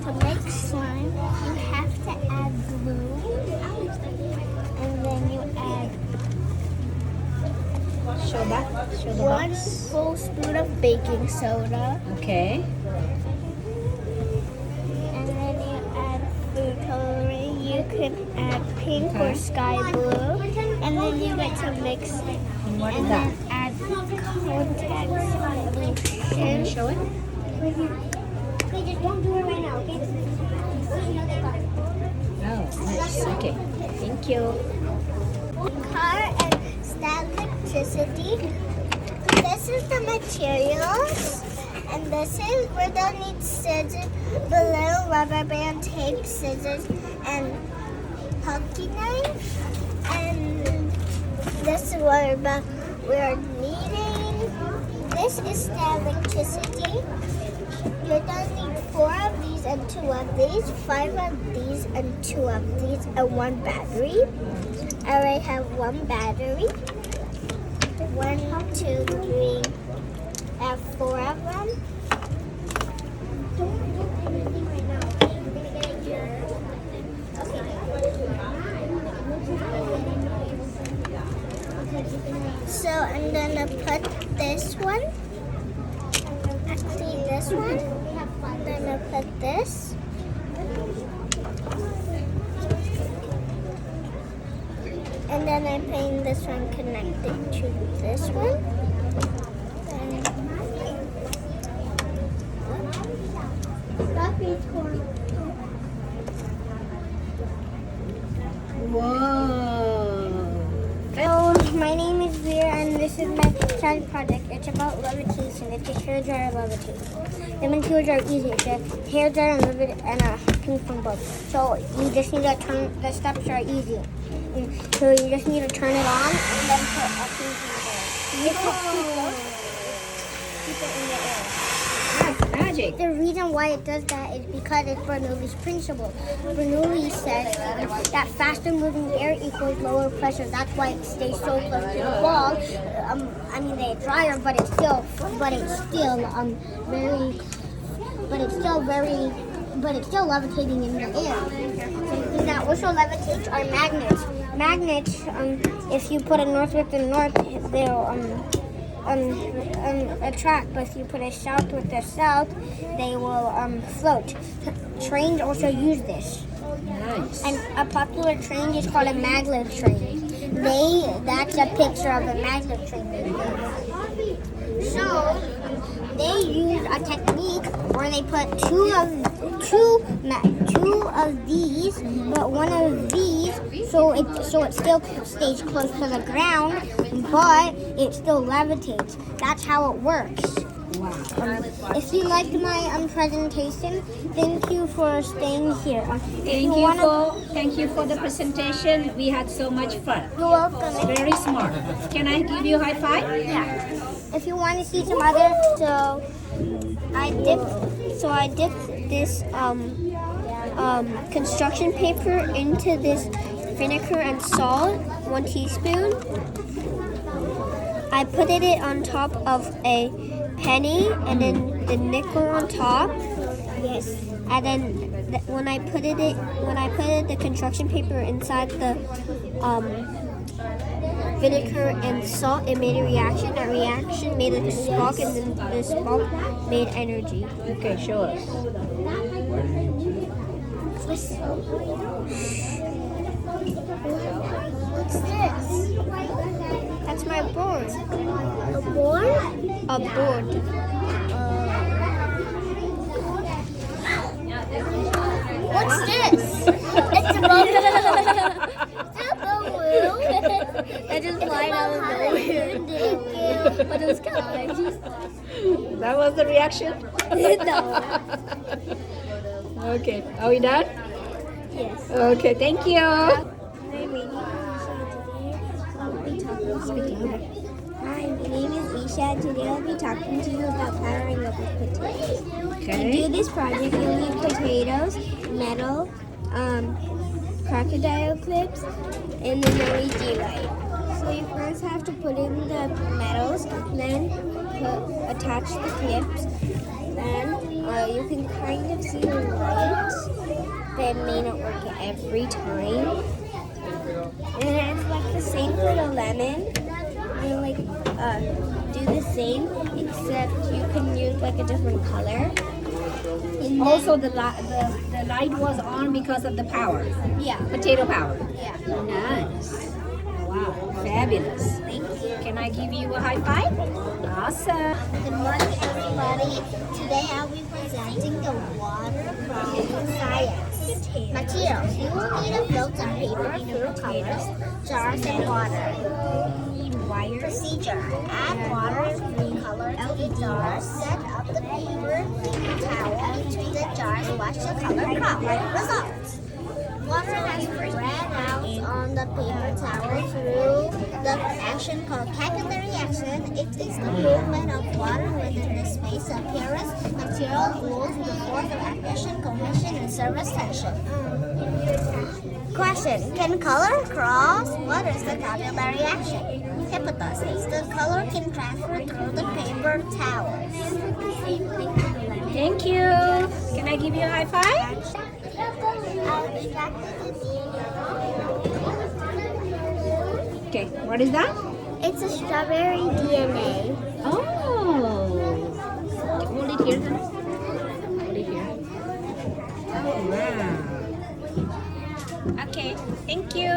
to make slime, you have to add glue, and then you add Show the one box. full spoon of baking soda, Okay. and then you add food coloring. You can add pink or Okay. sky blue, and then you get to mix it. And what is And that? then add contact Can solution. you show it? Just don't do it right now, okay? Oh, nice. Okay. Thank you. Car and electricity. This is the materials, and this is where they'll need scissors, the little rubber band, tape, scissors, and hockey knife. And this is what we're needing. This is the electricity. You're gonna need 4 of these and 2 of these, 5 of these and 2 of these, and 1 battery. I already have 1 battery. 1, 2, 3. I have 4 of them. Don't do anything right now. Okay, you're gonna get it here. Okay. So I'm gonna put this one. Actually, this one. I'm gonna put this. And then I'm putting this one connected to this one. Whoa. Hello, my name is Gloria, and this is my science project. It's about levitation. It's a hair dryer levitation. The materials are easy. It's a hair dryer and a ping pong ball. So you just need to turn. The steps are easy. So you just need to turn it on and then put a ping pong ball. If it's too close, keep it in the air. That's magic. The reason why it does that is because it's Bernoulli's principle. Bernoulli says that faster moving air equals lower pressure. That's why it stays so close to the ball. I mean, the dryer, but it's still levitating in the air. Something that also levitates are magnets. Magnets, if you put a north with the north, they'll attract, but if you put a south with the south, they will float. Trains also use this. Nice. And a popular train is called a maglev train. That's a picture of a maglev train. So they use a technique where they put two of these, but one of these, so it still stays close to the ground, but it still levitates. That's how it works. Wow. If you liked my presentation, thank you for staying here. Thank you for the presentation. We had so much fun. You're welcome. Very smart. Can I give you a high five? Yeah. If you want to see some other, I dipped this construction paper into this vinegar and salt, 1 teaspoon. I put it on top of a penny and then the nickel on top. Yes. And then when I put the construction paper inside the vinegar and salt, it made a reaction. That reaction made a spark, and then the spark made energy. Okay, show us. What's this? That's my board. A board? A board. What's this? It's a balloon. It's a balloon. I just flying out of the balloon. Thank you. But it was kind. That was the reaction? No. Okay. Are we done? Yes. Okay, thank you. Hi, my name is Isha. Today I'll be talking to you about powering up with potatoes. To Okay. do this project, you'll need potatoes, metal, crocodile clips, and then LED light. So you first have to put in the metals, then attach the clips, then you can kind of see the light, but it may not work every time. And then it's like the same for the lemon. You like do the same, except you can use like a different color. And Also, the light was on because of the power. yeah, Potato power. yeah. Nice. Wow, fabulous. Thank you. Can I give you a high five? Awesome. Good morning, everybody. Today I'll be presenting the water from science. Materials. You will need a filter, paper, food colors, jars, and water. Wires. Procedure. Add water and food color to the jars. Set up the paper towel between the jars. Watch the color drop. Results. Water has spread out on the paper towel through the action called capillary action. It is the movement of water within the space. Appearance, material rules before the admission, cohesion, and surface tension. Question: can color cross? What is the capillary action? Hypothesis: the color can transfer through the paper towels. Thank you. Can I give you a high five? Okay, what is that? It's a strawberry DNA. Oh. Hold it here then. Hold it here. Wow. Okay, thank you.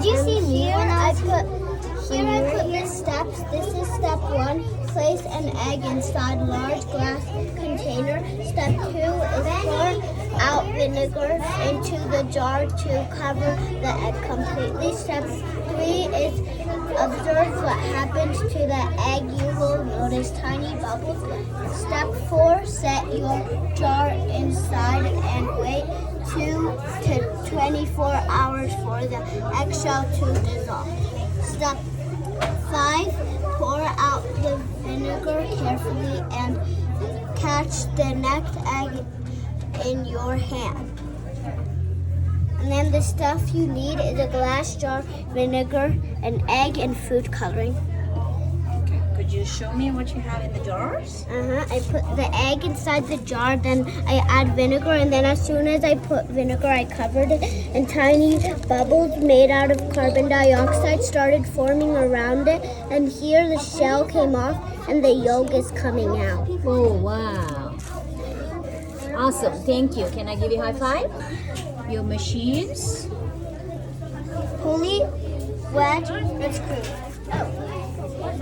Do you see me when I put the steps? This is step 1. Place an egg inside large glass container. Step 2 is pour out vinegar into the jar to cover the egg completely. Step 3 is observe what happens to the egg. You will notice tiny bubbles. Step 4, set your jar inside and wait 2 to 24 hours for the eggshell to dissolve. Step 5, pour out the vinegar carefully and catch the next egg in your hand. And then the stuff you need is a glass jar, vinegar, an egg, and food coloring. Okay, could you show me what you have in the jars? I put the egg inside the jar, then I add vinegar, and then as soon as I put vinegar, I covered it, and tiny bubbles made out of carbon dioxide started forming around it, and here the shell came off, and the yolk is coming out. Oh, wow. Awesome, thank you. Can I give you a high five? Your machines. Pulley, wedge, and screw.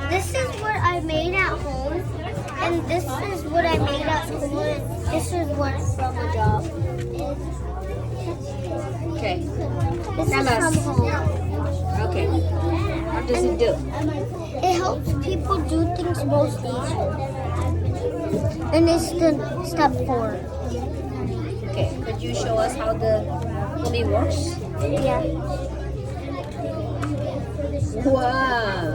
This is what I made at home, and this is what I made at school, and this is what's from the job. Okay. This Tell is us. from home. Okay. What does it do? It helps people do things most easier. And it's the step 4. Okay. Could you show us how the pulley works? Yeah. Wow.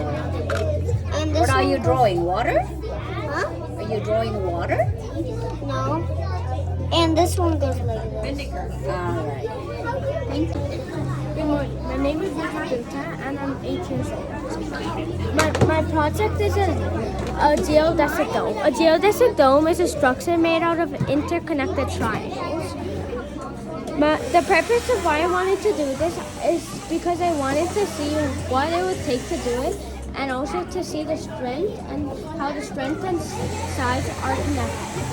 And this What are one you goes- drawing? Water? Huh? Are you drawing water? No. And this one goes like this. Vinegar. All right. Thank you. Good morning. My name is Levitate and I'm 8 years old. My project is a geodesic dome. A geodesic dome is a structure made out of interconnected triangles. The purpose of why I wanted to do this is because I wanted to see what it would take to do it, and also to see the strength and how the strength and size are connected.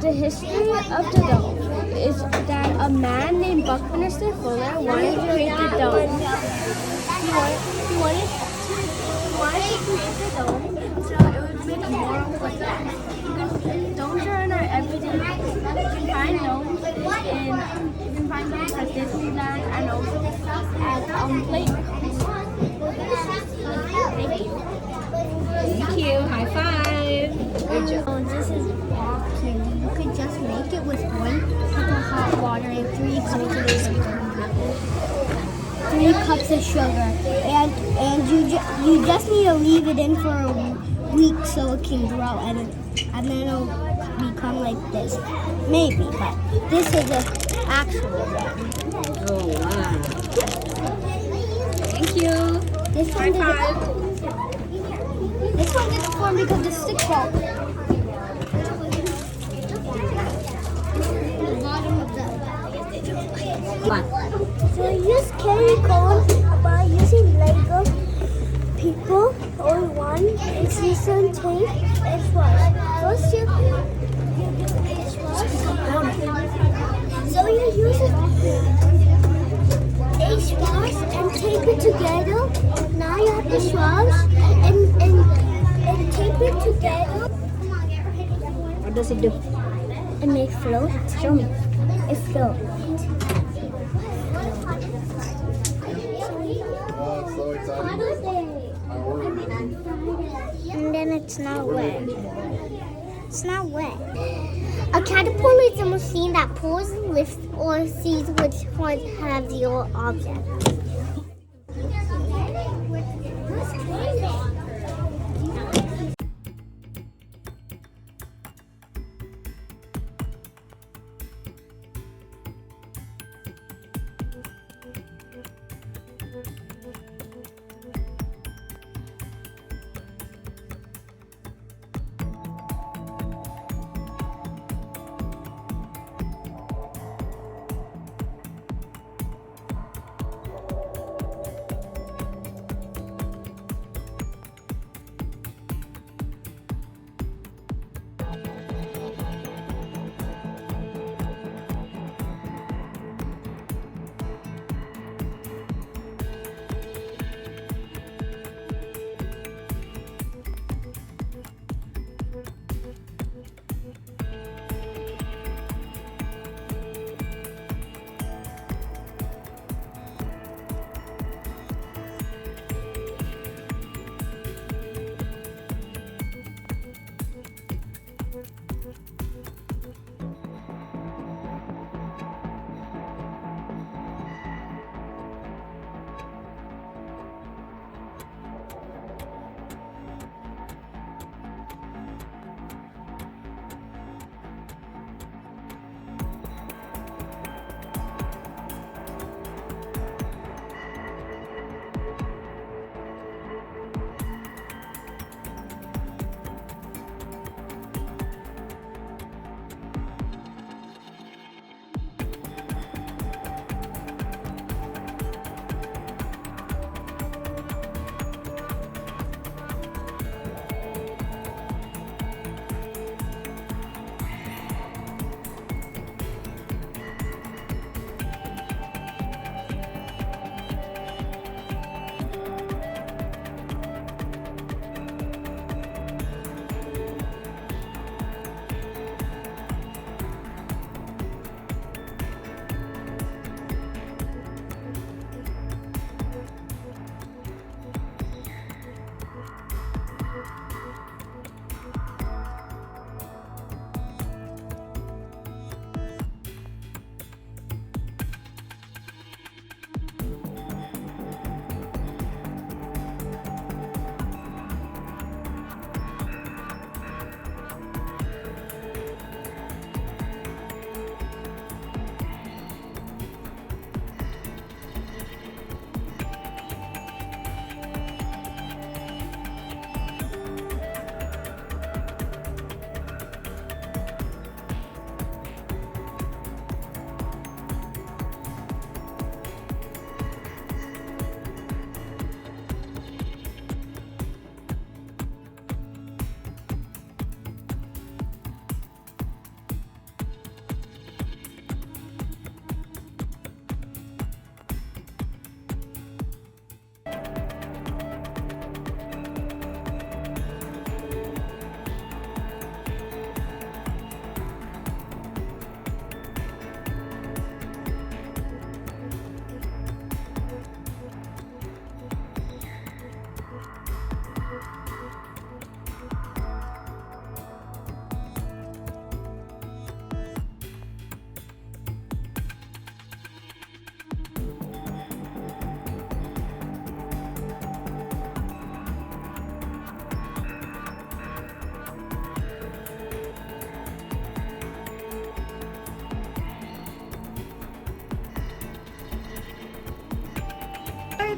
The history of the dome is that a man named Buckminster Fuller wanted to create the dome. He wanted to create the dome so it would make more of a dome. Domes are in our everyday life. You can find domes at Disneyland and also at playgrounds. Thank you. Thank you. High five. Good job. Oh, this is block candy. You could just make it with 1 cup of hot water and 3 cups of cups of sugar, and you just need to leave it in for a week so it can grow, and then it'll become like this. Maybe, but this is the actual one. Oh, wow. Thank you. This one didn't form because the stick broke. The bottom of One. So you use candy cone by using Lego people or one and season tape and swash. First you so you use a swash and tape it together. Now you have the swash and tape it together. What does it do? It makes float. Show me. It floats. So exciting. And then it's not wet. It's not wet. A catapult is a machine that pulls, lifts, or sees which ones have the old object.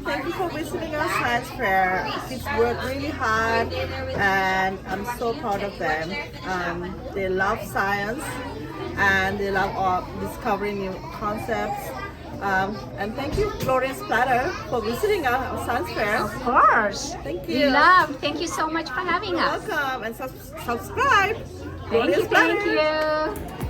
thank you for visiting our science fair. Kids work really hard and I'm so proud of them. They love science and they love discovering new concepts. And thank you, Gloria Platter, for visiting our science fair. Of course. Thank We you. love. Thank you so much for having us. Welcome and subscribe. Thank Gloria's you. Thank Platter. you.